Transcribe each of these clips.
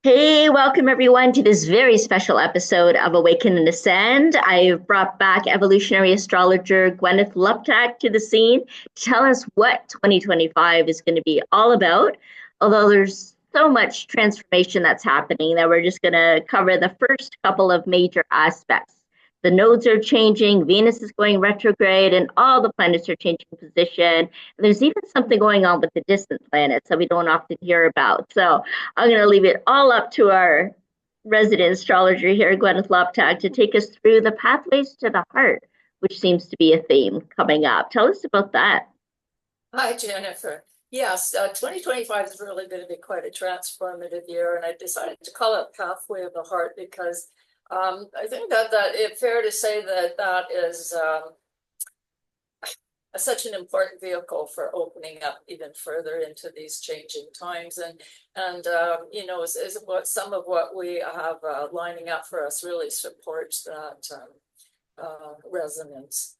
Hey, welcome everyone to this very special episode of Awaken and Ascend. I've brought back evolutionary astrologer Gwenyth Luptak to the scene to tell us what 2025 is going to be all about. Although there's so much transformation that's happening that we're just going to cover the first couple of major aspects. The nodes are changing, Venus is going retrograde, and all the planets are changing position. There's even something going on with the distant planets that we don't often hear about. So I'm going to leave it all up to our resident astrologer here, Gwenyth Luptak, to take us through the pathways to the heart, which seems to be a theme coming up. Tell us about that. Hi, Jennifer. Yes, 2025 is really going to be quite a transformative year, and I decided to call it Pathway of the Heart because I think that it's fair to say that is such an important vehicle for opening up even further into these changing times, and is what some of what we have lining up for us really supports that resonance.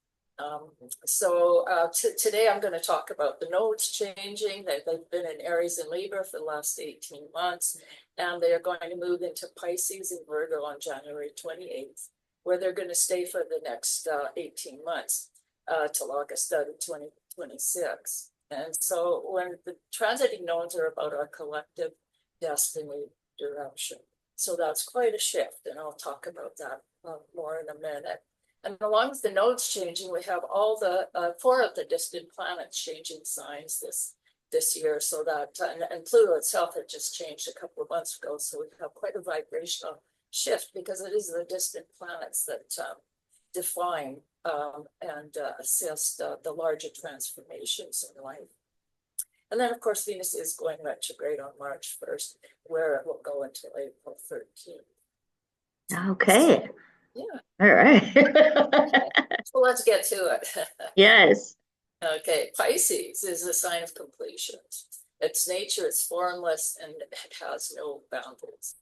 Today I'm going to talk about the nodes changing. They've been in Aries and Libra for the last 18 months, and they are going to move into Pisces and Virgo on January 28th, where they're going to stay for the next 18 months till August of 2026. And so when the transiting nodes are about our collective destiny direction. So that's quite a shift, and I'll talk about that more in a minute. And along with the nodes changing, we have all the four of the distant planets changing signs this year. So that and Pluto itself had just changed a couple of months ago. So we have quite a vibrational shift because it is the distant planets that define and assist the larger transformations in life. And then, of course, Venus is going retrograde on March 1st, where it will go until April 13th. Okay. So, yeah. All right. So let's get to it. Yes. Okay, Pisces is a sign of completion. Its nature is formless and it has no boundaries.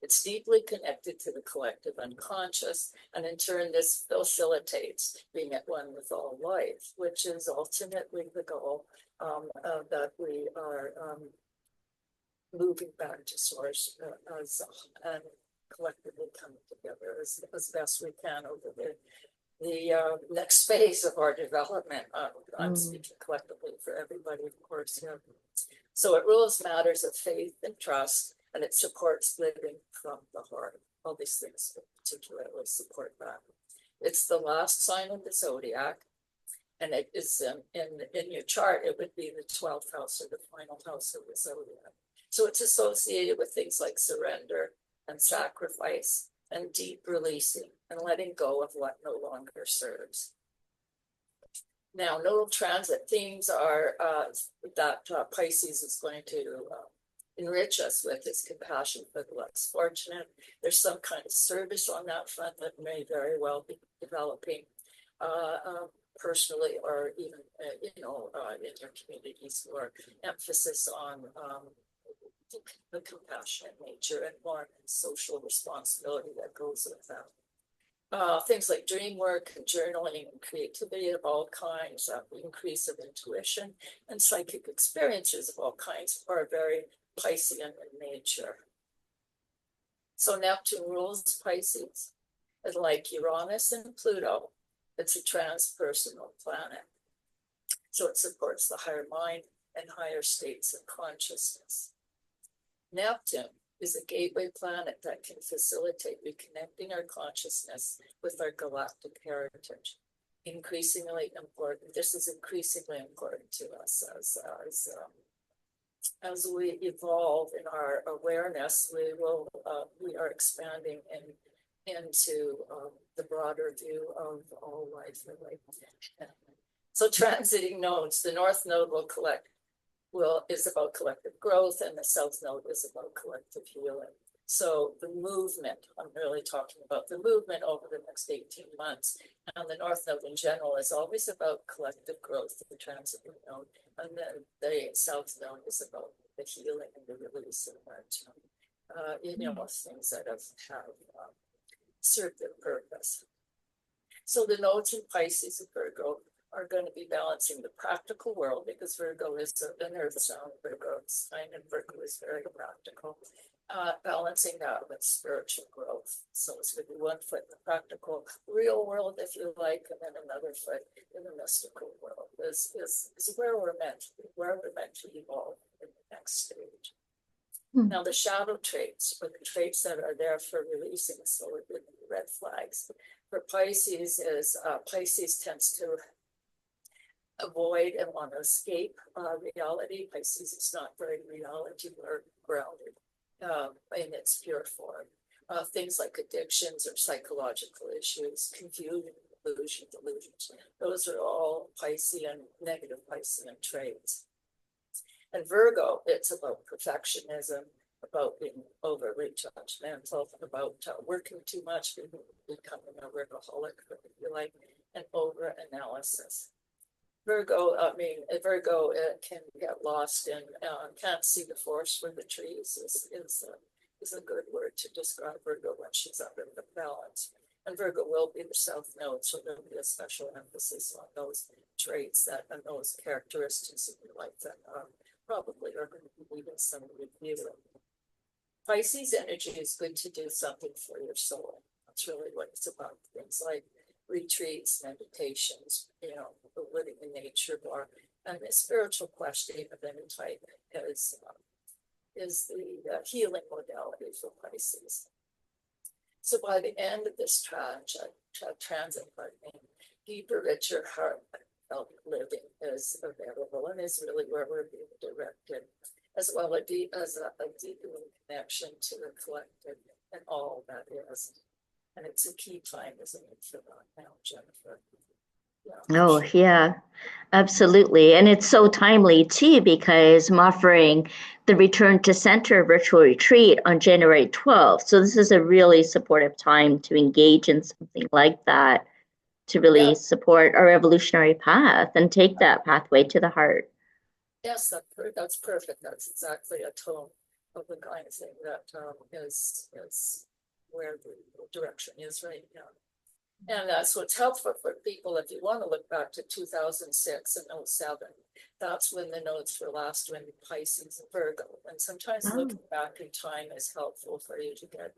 It's deeply connected to the collective unconscious, and in turn, this facilitates being at one with all life, which is ultimately the goal that we are moving back to source and collectively coming together as best we can over the next phase of our development. I'm speaking collectively for everybody, of course. Yeah. So it rules matters of faith and trust, and it supports living from the heart. All these things particularly support that. It's the last sign of the zodiac, and it is in your chart, it would be the 12th house or the final house of the zodiac. So it's associated with things like surrender and sacrifice and deep releasing and letting go of what no longer serves. Now, nodal transit themes are that Pisces is going to enrich us with is compassion for the less fortunate. There's some kind of service on that front that may very well be developing personally, or even in your communities, or emphasis on the compassionate nature and more social responsibility that goes with that. Things like dream work and journaling and creativity of all kinds, increase of intuition and psychic experiences of all kinds are very Piscean in nature. So Neptune rules Pisces, and like Uranus and Pluto, it's a transpersonal planet. So it supports the higher mind and higher states of consciousness. Neptune is a gateway planet that can facilitate reconnecting our consciousness with our galactic heritage. Increasingly important. This is increasingly important to us as we evolve in our awareness. We are expanding into the broader view of all life. So transiting nodes, the North Node is about collective growth, and the South Node is about collective healing. So the movement, I'm really talking about the movement over the next 18 months. And the North Node in general is always about collective growth, the transiting node. And then the South Node is about the healing and the release of that, things that have served their purpose. So the nodes in Pisces and Virgo are going to be balancing the practical world, because Virgo is an earth sign. Virgo sign, and Virgo is very practical. balancing that with spiritual growth. So it's going to be one foot in the practical, real world, if you like, and then another foot in the mystical world. Is where we're meant to be, where we're meant to evolve in the next stage. Now, the shadow traits, or the traits that are there for releasing, so the red flags for Pisces is Pisces tends to avoid and want to escape reality. Pisces is not very reality or grounded in its pure form. Things like addictions or psychological issues, confusion, delusions. Those are all Piscean, negative Piscean traits. And Virgo, it's about perfectionism, about being overly judgmental, about working too much, becoming a workaholic, if you like, and over analysis. Virgo can get lost in, can't see the forest for the trees is a good word to describe Virgo when she's out of the balance. And Virgo will be the South Node, so there'll be a special emphasis on those traits and those characteristics of your life that probably are going to be needing some review. Pisces energy is good to do something for your soul. That's really what it's about. Things like retreats, meditations, living in nature more, and a spiritual questioning of any type is the healing modality for Pisces. So by the end of this transit, deeper, richer, heartfelt living is available and is really where we're being directed, as well as a deepening connection to the collective and all that is. And it's a key time, isn't it, for that now, Jennifer? Yeah, Oh, yeah, absolutely. And it's so timely too, because I'm offering the Return to Center virtual retreat on January 12th. So this is a really supportive time to engage in something like that, to really support our evolutionary path and take that pathway to the heart. Yes, that's perfect. That's exactly a tone of the kind of thing that is where the direction is right now. And that's what's helpful for people. If you want to look back to 2006 and 07, that's when the nodes were last when Pisces and Virgo. And sometimes looking back in time is helpful for you to get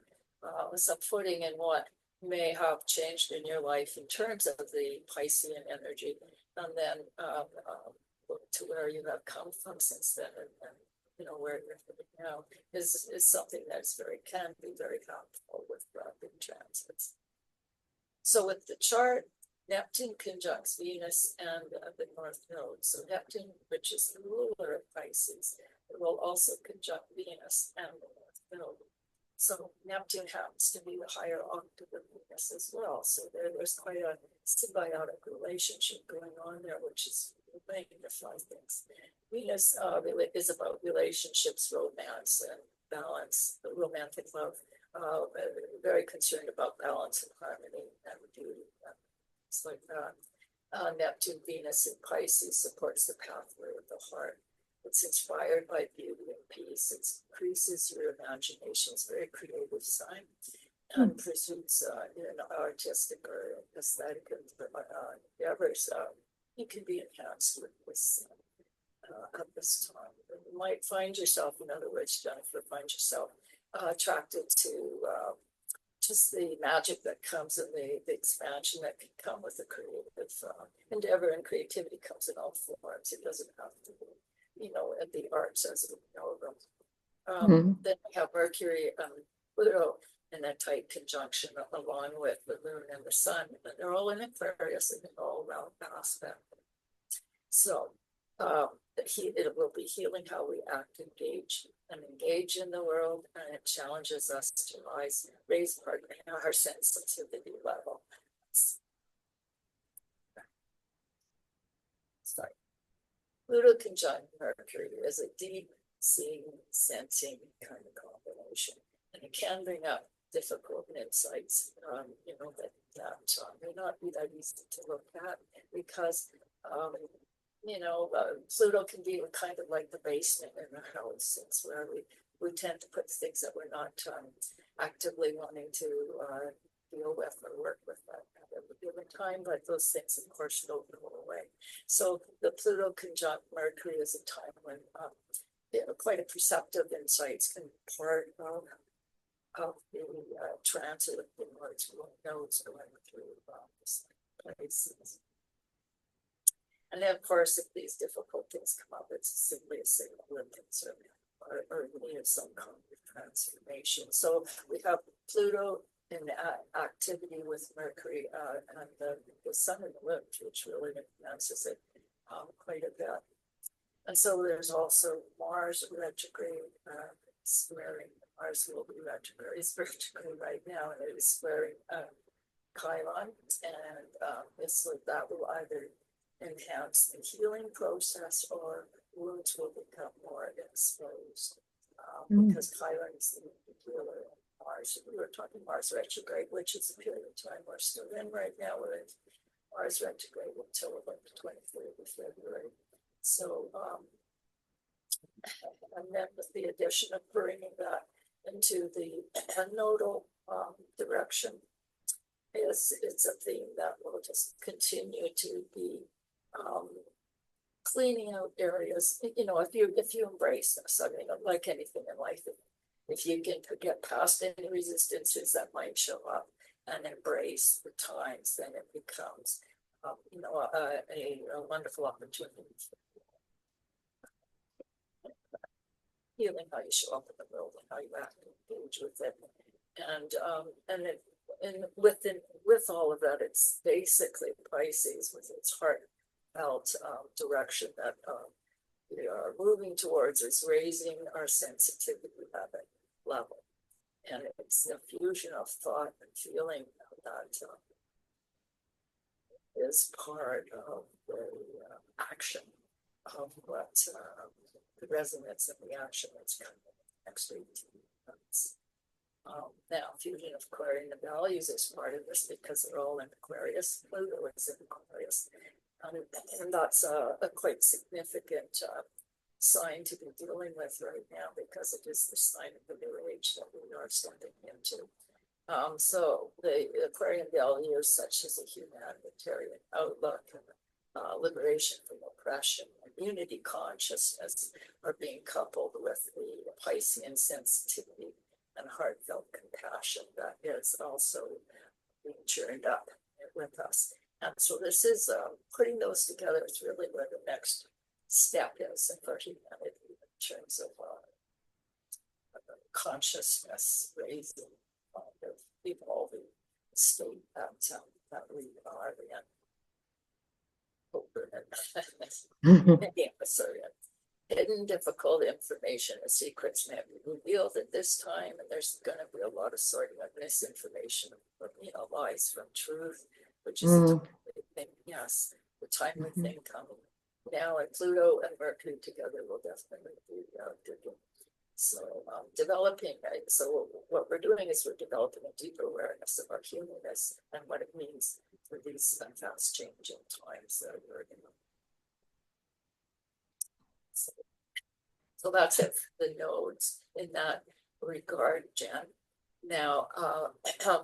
some footing in what may have changed in your life in terms of the Piscean energy, and then look to where you have come from since then, and where you're living now is something that's can be very helpful with rapid transits. So with the chart, Neptune conjuncts Venus and the North Node. So Neptune, which is the ruler of Pisces, it will also conjunct Venus and the North Node. So Neptune happens to be the higher octave of Venus as well. So there's quite a symbiotic relationship going on there, which is magnify things. Venus is about relationships, romance, and balance, romantic love. Very concerned about balance and harmony and beauty, things like that. Neptune, Venus in Pisces supports the pathway of the heart. It's inspired by beauty and peace. It increases your imagination. It's a very creative sign and pursuits artistic or aesthetic endeavors. You can be enhanced with this at this time. You might find yourself, in other words, Jennifer, find yourself attracted to just the magic that comes and the expansion that can come with the creative endeavor, and creativity comes in all forms. It doesn't have to be, at the arts as we know them. Then we have Mercury and Pluto in a tight conjunction along with the moon and the sun. But they're all in Aquarius in an all-round aspect. So it will be healing how we act, engage in the world, and it challenges us to raise our sensitivity level. Sorry. Pluto conjunct Mercury is a deep seeing, sensing kind of combination, and it can bring up difficult insights, that may not be that easy to look at because Pluto can be kind of like the basement in the house. It's where we tend to put things that we're not actively wanting to deal with or work with at a given time, but those things, of course, don't go away. So the Pluto conjunct Mercury is a time when quite a perceptive insights and part of the transit of the North nodes going through this places. And then, of course, if these difficult things come up, it's simply a signal that things are near some kind of transformation. So we have Pluto in activity with Mercury and the Sun and the Moon, which really influences it quite a bit. And so there's also Mars retrograde squaring. Mars will be retrograde. It's retrograde right now, and it is squaring Chiron, and that will either enhance the healing process or wounds will become more exposed because Chiron is the healer. Mars, we were talking Mars retrograde, which is a period of time we're still in right now. We're in Mars retrograde until about the 23rd of February. So, and then with the addition of bringing that into the nodal direction, it's a theme that will just continue to be cleaning out areas. You know, if you embrace this, I mean, like anything in life, if you can get past any resistances that might show up and embrace the times, then it becomes, a wonderful opportunity for healing how you show up in the world and how you act and engage with it. And with all of that, it's basically Pisces with its heartfelt direction that we are moving towards is raising our sensitivity level. And it's the fusion of thought and feeling that is part of the action of what the resonance and the action that's coming next 18 months. Now, fusion of Aquarian the values is part of this because they're all in Aquarius. Pluto is in Aquarius. And that's a quite significant sign to be dealing with right now because it is the sign of the new age that we are stepping into. So the Aquarian values such as a humanitarian outlook, liberation from oppression, and unity consciousness are being coupled with the Piscean sensitivity and heartfelt compassion that is also being churned up with us. And so this is putting those together is really where the next step is for humanity in terms of consciousness raising, evolving state that we are in. Hidden, difficult information and secrets may be revealed at this time, and there's going to be a lot of sorting of misinformation, lies from truth, which is a big thing. Yes, the timely thing coming now, and Pluto and Mercury together will definitely be digging. So developing, right? So what we're doing is we're developing a deeper awareness of our humanness and what it means for these fast changing times that we're in. So that's it for the nodes in that regard, Jen. Now,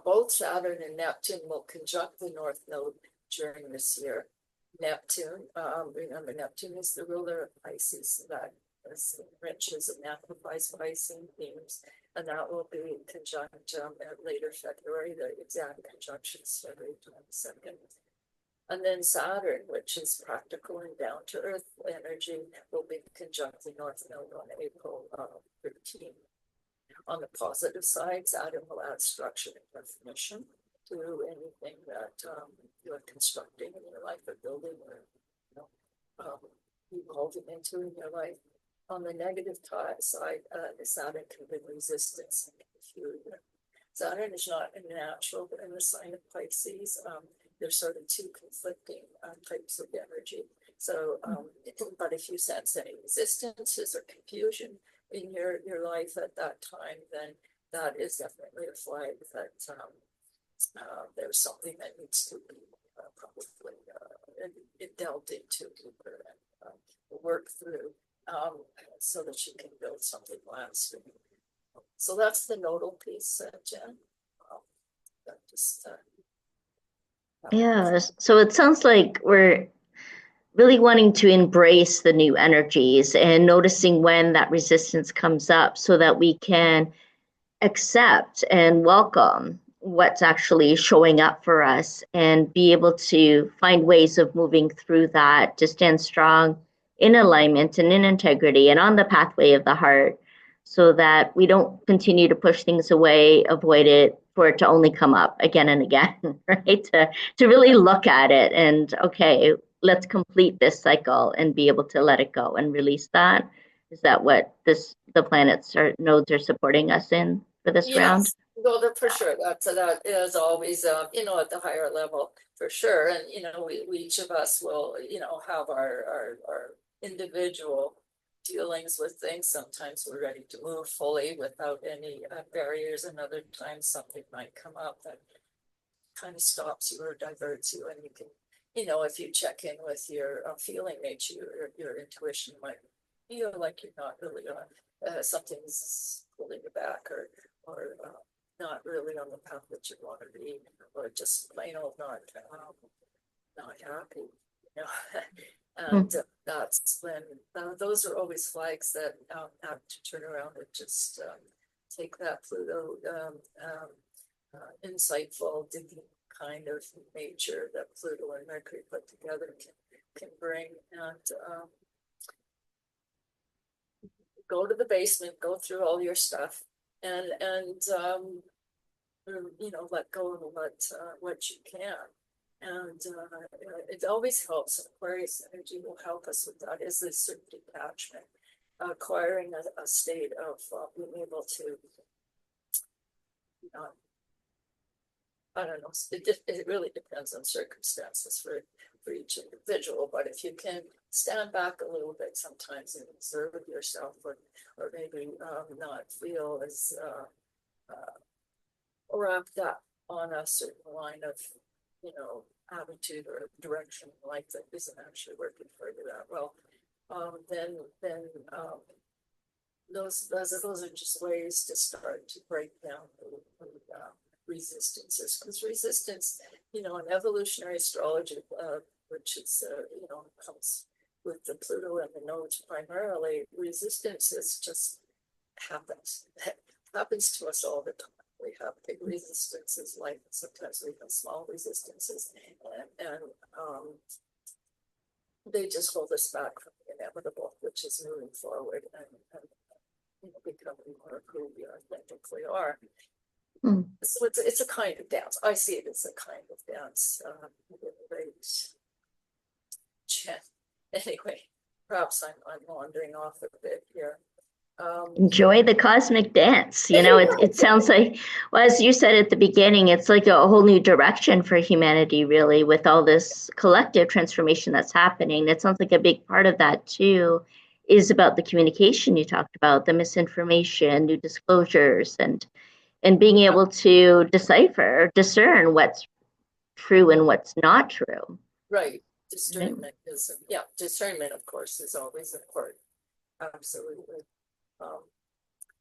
both Saturn and Neptune will conjunct the North Node during this year. Neptune, remember, Neptune is the ruler of Pisces, that enriches and amplifies Piscean themes, and that will be conjunct at later February. The exact conjunction is February 22nd. And then Saturn, which is practical and down to earth energy, will be conjunct the North Node on April 13th. On the positive side, Saturn will add structure and definition to anything that you're constructing in your life or building or evolving into in your life. On the negative side, Saturn can bring resistance and confusion. Saturn is not a natural, but in the sign of Pisces, there's sort of two conflicting types of energy. So, but if you sense any resistances or confusion in your life at that time, then that is definitely a flag that there's something that needs to be probably delved into deeper and work through so that you can build something lasting. So that's the nodal piece, Jen. Yeah, so it sounds like we really wanting to embrace the new energies and noticing when that resistance comes up so that we can accept and welcome what's actually showing up for us and be able to find ways of moving through that to stand strong in alignment and in integrity and on the pathway of the heart so that we don't continue to push things away, avoid it, for it to only come up again and again, right? To really look at it and, okay, let's complete this cycle and be able to let it go and release that. Is that what the planets or nodes are supporting us in for this round? Yes, well, for sure. That is always, at the higher level for sure. And, we each of us will, have our individual dealings with things. Sometimes we're ready to move fully without any barriers, and other times something might come up that kind of stops you or diverts you. And you can, if you check in with your feeling nature, your intuition might feel like you're not really on something's pulling you back, or not really on the path that you want to be, or just plain old not happy, and that's when those are always flags that have to turn around and just take that Pluto insightful, digging kind of nature that Pluto and Mercury put together can bring, and go to the basement, go through all your stuff, and let go of what you can. And it always helps. Aquarius energy will help us with that. Is this certain detachment, acquiring a state of being able to, I don't know. It really depends on circumstances for each individual. But if you can stand back a little bit sometimes and observe yourself, or maybe not feel as wrapped up on a certain line of, attitude or direction in life that isn't actually working for you that well, then those are just ways to start to break down the resistances. Because resistance, in evolutionary astrology, which is comes with the Pluto and the nodes primarily, resistance is just happens. It happens to us all the time. We have big resistances, like sometimes we have small resistances, and they just hold us back from the inevitable, which is moving forward and becoming more of who we authentically are. So it's a kind of dance. I see it as a kind of dance. Anyway, perhaps I'm wandering off a bit here. Enjoy the cosmic dance. It sounds like, well, as you said at the beginning, it's like a whole new direction for humanity, really, with all this collective transformation that's happening. It sounds like a big part of that, too, is about the communication you talked about, the misinformation, new disclosures, and being able to decipher, discern what's true and what's not true. Right. Discernment is, discernment, of course, is always important. Absolutely.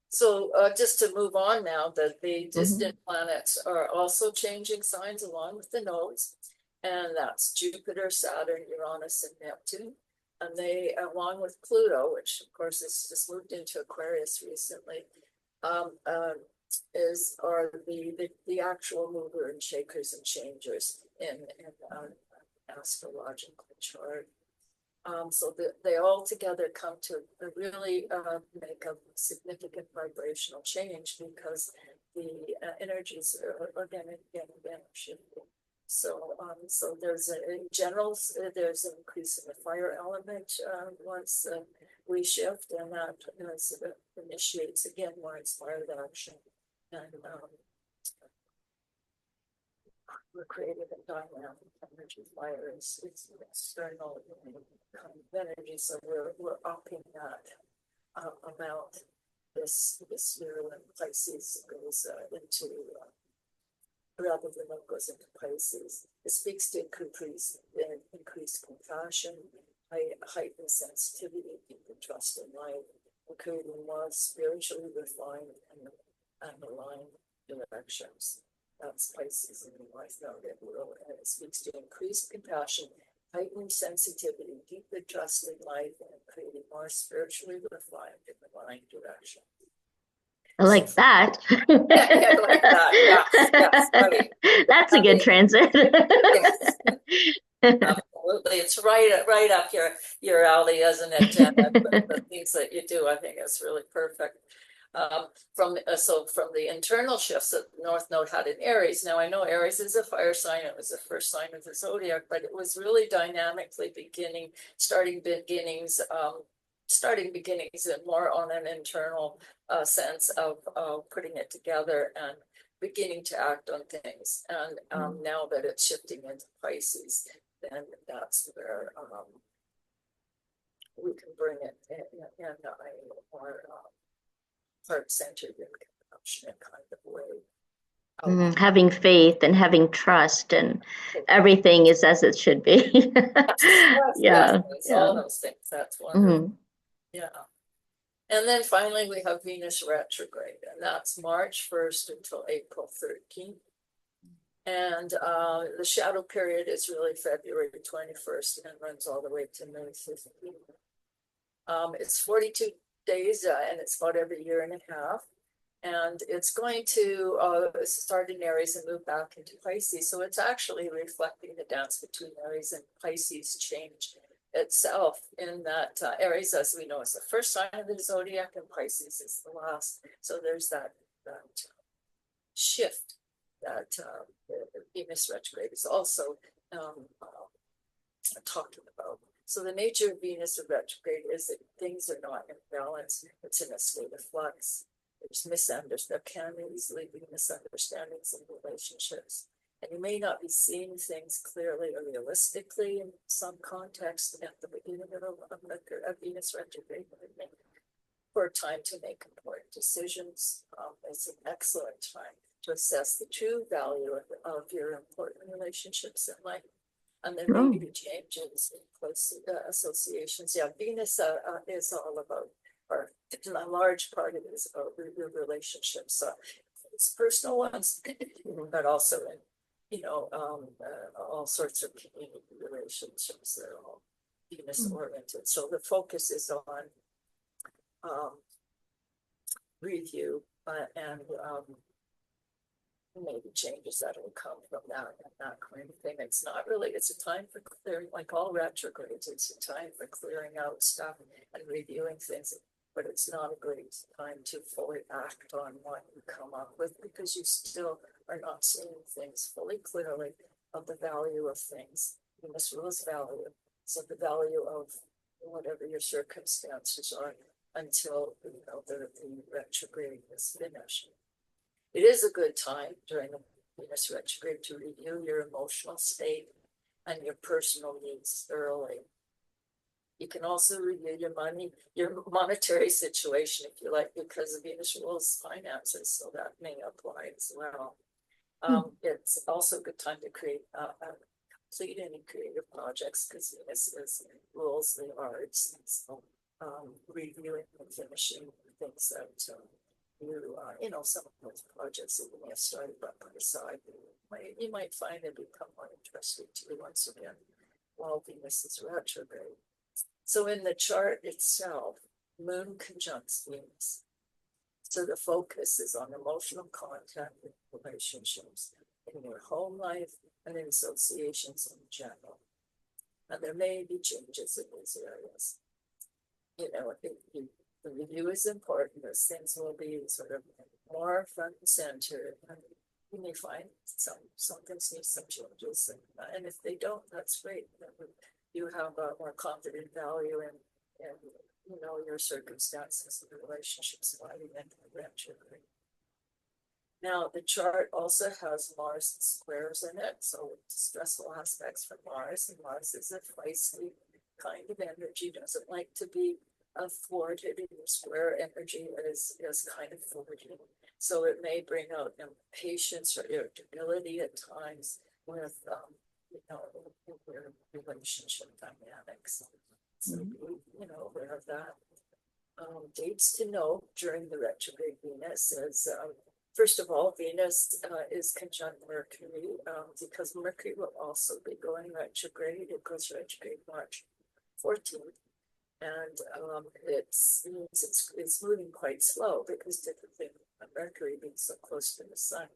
So just to move on now, that the distant planets are also changing signs along with the nodes, and that's Jupiter, Saturn, Uranus, and Neptune. And they, along with Pluto, which of course has just moved into Aquarius recently, are the actual mover and shakers and changers in astrological chart. So they all together come to really make a significant vibrational change, because the energies are again shifting. So there's in general, there's an increase in the fire element once we shift, and that initiates again more inspired action, and we're creating a dynamic energy. Fire is external kind of energy, so we're upping that amount this year when Pisces goes into rather than what goes into Pisces. It speaks to increased compassion, heightened sensitivity, deeper trust in life, creating more spiritually refined and aligned directions. That's Pisces in the life node, and it speaks to increased compassion heightened sensitivity, deeper trust in life, and creating more spiritually refined and aligned direction. I like that. Yeah, like that. Yes, right. That's a good transit. Yes. Absolutely, it's right up your alley, isn't it, Jen? The things that you do, I think it's really perfect. From the internal shifts that the North Node had in Aries. Now I know Aries is a fire sign; it was the first sign of the zodiac, but it was really dynamically starting beginnings, and more on an internal sense of putting it together and beginning to act on things. And now that it's shifting into Pisces, then that's where we can bring it in a more heart-centered and compassionate kind of way. Having faith and having trust, and everything is as it should be. Yes, all those things. That's wonderful. Yeah. And then finally we have Venus retrograde, and that's March 1st until April 13th. And the shadow period is really February 21st and runs all the way to May 15th. It's 42 days, and it's about every year and a half. And it's going to start in Aries and move back into Pisces. So it's actually reflecting the dance between Aries and Pisces change itself, in that Aries, as we know, is the first sign of the zodiac, and Pisces is the last. So there's that shift that Venus retrograde is also talking about. So the nature of Venus retrograde is that things are not in balance. It's in a state of flux. There's misunderstandings. There can easily be misunderstandings in relationships. And you may not be seeing things clearly or realistically in some context at the beginning of Venus retrograde. For a time to make important decisions. It's an excellent time to assess the true value of your important relationships in life. And there may be changes in close associations. Yeah, Venus is all about, or a large part of it is about your relationships. It's personal ones, but also in, all sorts of community relationships that are all Venus oriented. So the focus is on review and maybe changes that will come from that and that kind of thing. It's not really, it's a time for clearing, like all retrogrades, it's a time for clearing out stuff and reviewing things, but it's not a great time to fully act on what you come up with, because you still are not seeing things fully clearly of the value of things. Venus rules value, so the value of whatever your circumstances are until the retrograde is finished. It is a good time during the Venus retrograde to review your emotional state and your personal needs thoroughly. You can also review your monetary situation if you like, because Venus rules finances, so that may apply as well. It's also a good time to complete any creative projects, because Venus rules the arts. So reviewing and finishing things that some of those projects that you may have started but put aside, you might find they become more interesting to you once again while Venus is retrograde. So in the chart itself, Moon conjuncts Venus. So the focus is on emotional contact with relationships in your home life and in associations in general. And there may be changes in these areas. The review is important, as things will be sort of more front and center. And you may find some things need some changes, and if they don't, that's great. You have a more confident value in your circumstances and relationships sliding into the retrograde. Now, the chart also has Mars squares in it, so stressful aspects for Mars, and Mars is a feisty kind of energy, doesn't like to be thwarted, and your square energy is kind of thwarted. So it may bring out impatience or irritability at times with your relationship dynamics. So be aware of that. Dates to note during the retrograde Venus is first of all, Venus is conjunct Mercury because Mercury will also be going retrograde. It goes retrograde March 14th. And it means it's moving quite slow because typically Mercury being so close to the sun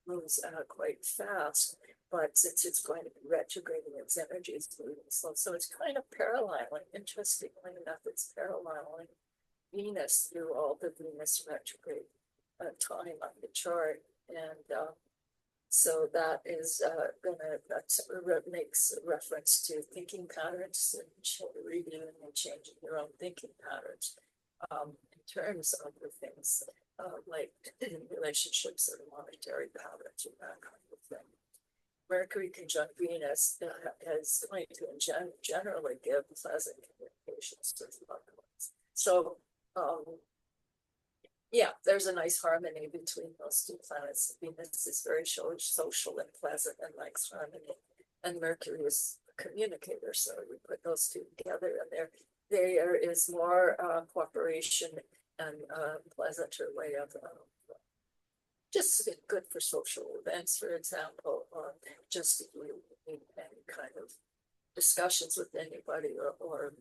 moves quite fast. But since it's going to be retrograding, its energy is moving slow. So it's kind of paralleling. Interestingly enough, it's paralleling Venus through all the Venus retrograde time on the chart. And so that is that makes reference to thinking patterns and reviewing and changing your own thinking patterns in terms of the things like relationships and monetary patterns and that kind of thing. Mercury conjunct Venus is going to generally give pleasant communications with loved ones. So yeah, there's a nice harmony between those two planets. Venus is very social and pleasant and likes harmony, and Mercury is a communicator. So we put those two together, and there is more cooperation and pleasanter way of just good for social events, for example, or just if you need any kind of discussions with anybody or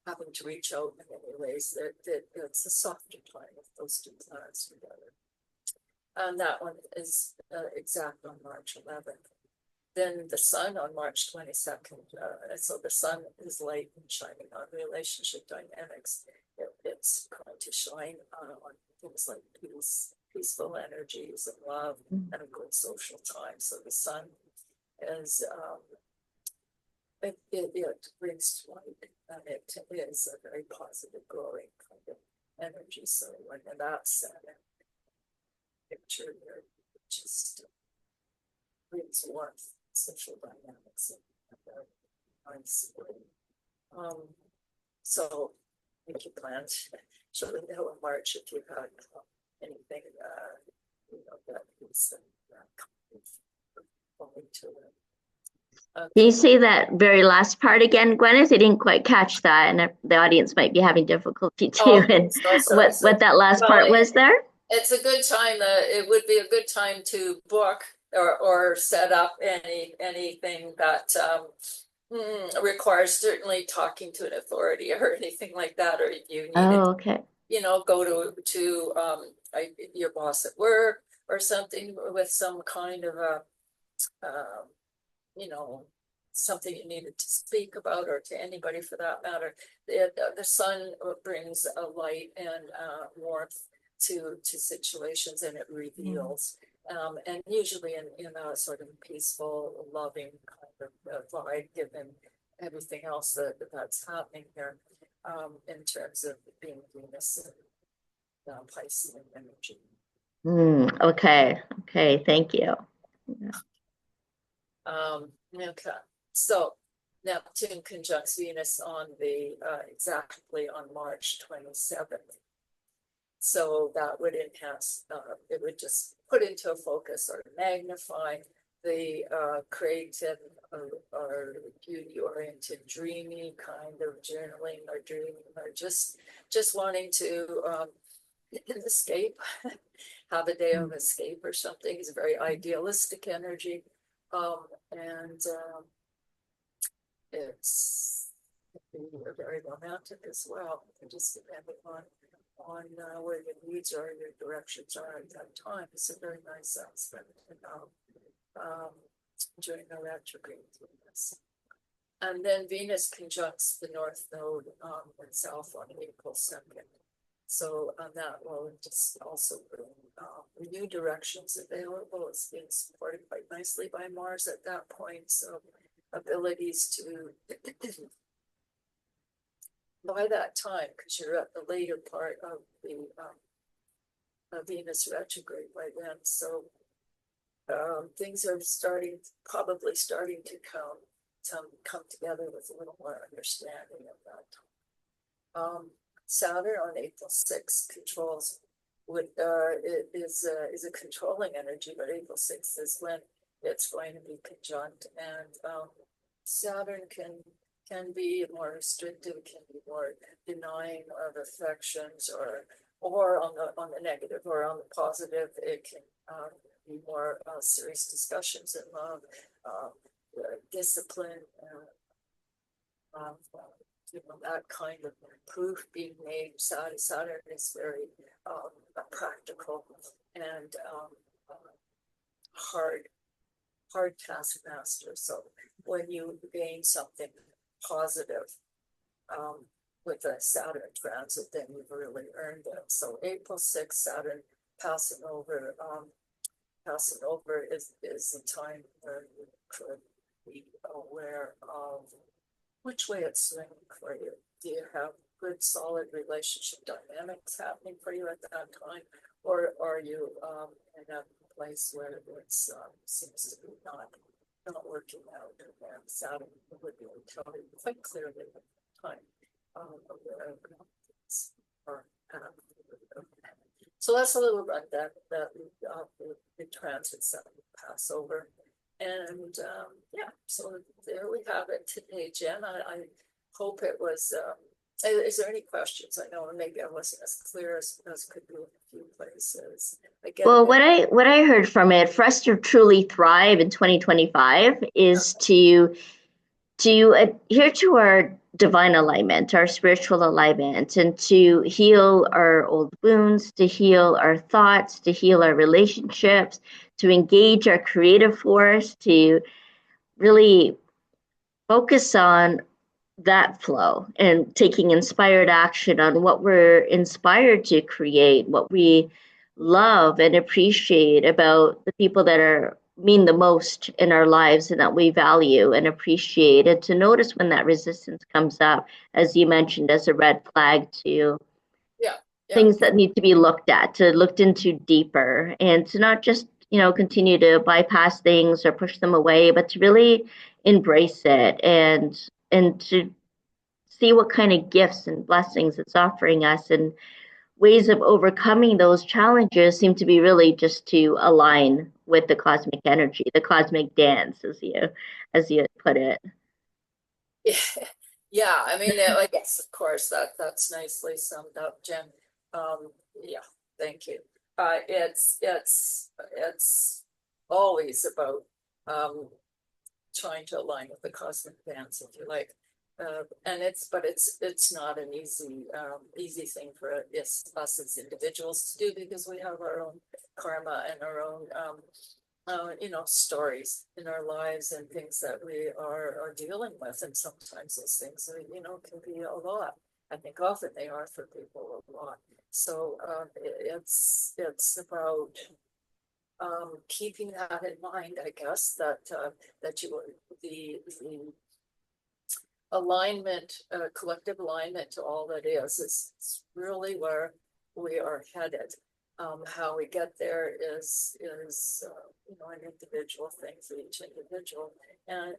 having to reach out in any ways that it's a softer time with those two planets together. And that one is exact on March 11th. Then the sun on March 22nd. So the sun is light and shining on relationship dynamics. It's going to shine on things like peaceful energies and love and a good social time. So the sun is it brings light, and it is a very positive, glowing kind of energy. So when that's picture here, just brings warmth, social dynamics, and nice. So make your plans. So the middle of March, if you have anything, that is going to. Can you say that very last part again, Gwenyth? I didn't quite catch that, and the audience might be having difficulty too. And what that last part was there? It's a good time. It would be a good time to book or set up anything that requires certainly talking to an authority or anything like that, or if you need go to your boss at work or something with some kind of a something you needed to speak about, or to anybody for that matter. The sun brings a light and warmth to situations, and it reveals. And usually in a sort of peaceful, loving kind of vibe, given everything else that's happening here, in terms of being Venus and Piscean energy. Okay, thank you. Okay, so Neptune conjuncts Venus on exactly on March 27th. So that would enhance, it would just put into focus or magnify the creative or beauty-oriented, dreamy kind of journaling or dreaming, or just wanting to escape, have a day of escape or something. Is a very idealistic energy. And it's very romantic as well, just depending on where your needs are, your directions are at that time. It's a very nice aspect during the retrograde. And then Venus conjuncts the North Node itself on April 2nd. So that will just also bring new directions available. It's being supported quite nicely by Mars at that point. So abilities to, by that time, because you're at the later part of the Venus retrograde by then. So things are probably starting to come together with a little more understanding of that time. Saturn on April 6th controls it is a controlling energy, but April 6th is when it's going to be conjunct, and Saturn can be more restrictive, can be more denying of affections or on the negative, or on the positive, it can be more serious discussions in love, discipline, that kind of proof being made. Saturn is very practical and hard taskmaster. So when you gain something positive with a Saturn transit, then you've really earned it. So April 6th, Saturn passing over is the time where you could be aware of which way it's swinging for you. Do you have good, solid relationship dynamics happening for you at that time, or are you in a place where it seems to be not working out? And Saturn would be telling you quite clearly at the time where things are at. So that's a little bit that the transits that pass over. And yeah, so there we have it today, Jen. I hope it was. Is there any questions? I know maybe I wasn't as clear as could be in a few places. Well, what I heard from it, for us to truly thrive in 2025, is to adhere to our divine alignment, our spiritual alignment, and to heal our old wounds, to heal our thoughts, to heal our relationships, to engage our creative force, to really focus on that flow and taking inspired action on what we're inspired to create, what we love and appreciate about the people that mean the most in our lives and that we value and appreciate, and to notice when that resistance comes up, as you mentioned, as a red flag to things that need to be looked into deeper, and to not just continue to bypass things or push them away, but to really embrace it and to see what kind of gifts and blessings it's offering us, and ways of overcoming those challenges seem to be really just to align with the cosmic energy, the cosmic dance, as you put it. Yeah, I mean, I guess of course that's nicely summed up, Jen. Yeah, thank you. It's always about trying to align with the cosmic dance, if you like. And it's not an easy thing for us as individuals to do, because we have our own karma and our own stories in our lives and things that we are dealing with, and sometimes those things can be a lot. I think often they are for people a lot. So it's about keeping that in mind, I guess, that the alignment, collective alignment to all that is really where we are headed. How we get there is an individual thing for each individual, and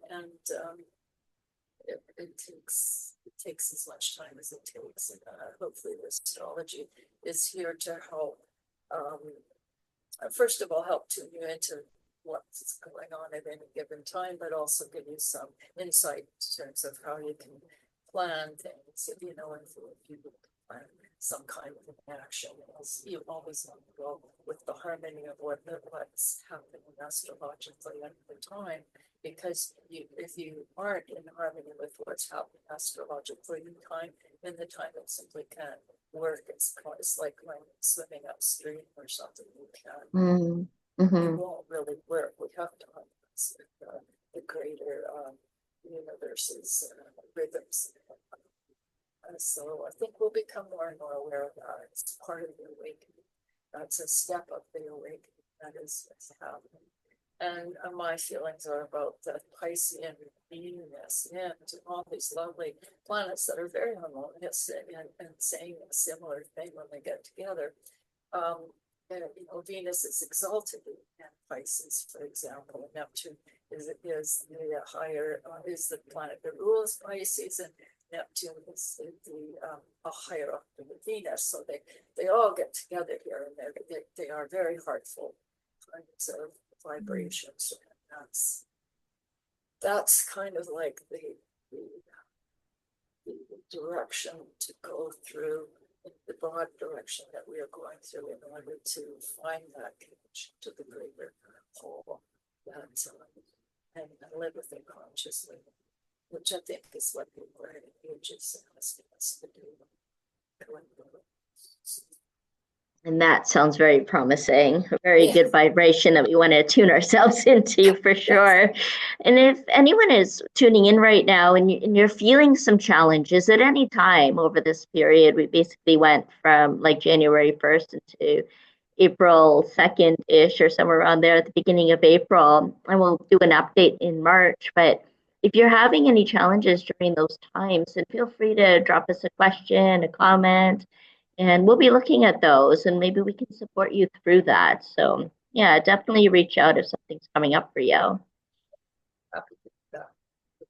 it takes as much time as it takes. And hopefully, this astrology is here to help. First of all, help tune you into what's going on at any given time, but also give you some insight in terms of how you can plan things. If you plan some kind of an action, you always want to go with the harmony of what's happening astrologically at the time, because if you aren't in harmony with what's happening astrologically in time, then the time it simply can't work. It's like when swimming upstream or something. You can't. It won't really work. We have to harmonize the greater universe's rhythms. So I think we'll become more and more aware of that. It's part of the awakening. That's a step of the awakening that is happening. And my feelings are about the Piscean beingness and all these lovely planets that are very harmonious and saying a similar thing when they get together. Venus is exalted in Pisces, for example. Neptune is the higher is the planet that rules Pisces, and Neptune is a higher up than Venus. So they all get together here, and they are very heartful kinds of vibrations. And that's kind of like the direction to go through the broad direction that we are going through in order to find that connection to the greater whole, that, and live with it consciously, which I think is what the age is asking us to do. And that sounds very promising, a very Yeah. good vibration that we want to tune ourselves into for sure. And if anyone is tuning in right now and you're feeling some challenges at any time over this period, we basically went from like January 1st into April 2nd-ish or somewhere around there at the beginning of April, and we'll do an update in March. But if you're having any challenges during those times, then feel free to drop us a question, a comment, and we'll be looking at those and maybe we can support you through that. So yeah, definitely reach out if something's coming up for you.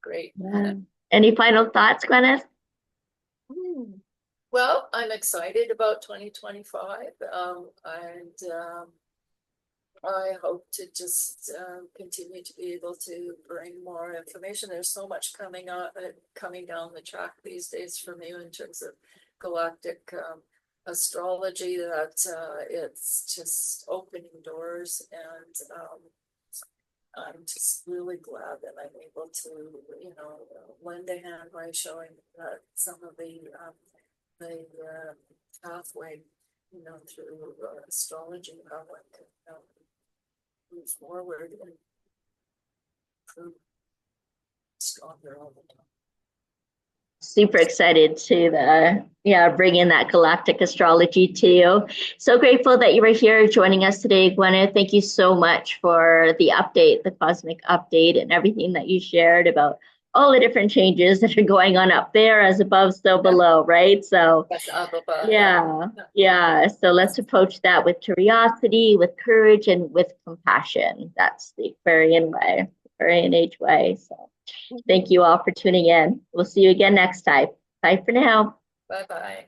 Great. Yeah. Any final thoughts, Gwenyth? Well, I'm excited about 2025, and I hope to just continue to be able to bring more information. There's so much coming down the track these days for me in terms of galactic astrology, that it's just opening doors, and I'm just really glad that I'm able to, lend a hand by showing that some of the pathway, through astrology, how one can move forward and prove stronger all the time. Super excited to bring in that galactic astrology to you. So grateful that you were here joining us today, Gwenyth. Thank you so much for the update, the cosmic update, and everything that you shared about all the different changes that are going on up there, as above, so below, right? So yeah. So let's approach that with curiosity, with courage, and with compassion. That's the Aquarian way, Aquarian age way. So thank you all for tuning in. We'll see you again next time. Bye for now. Bye-bye.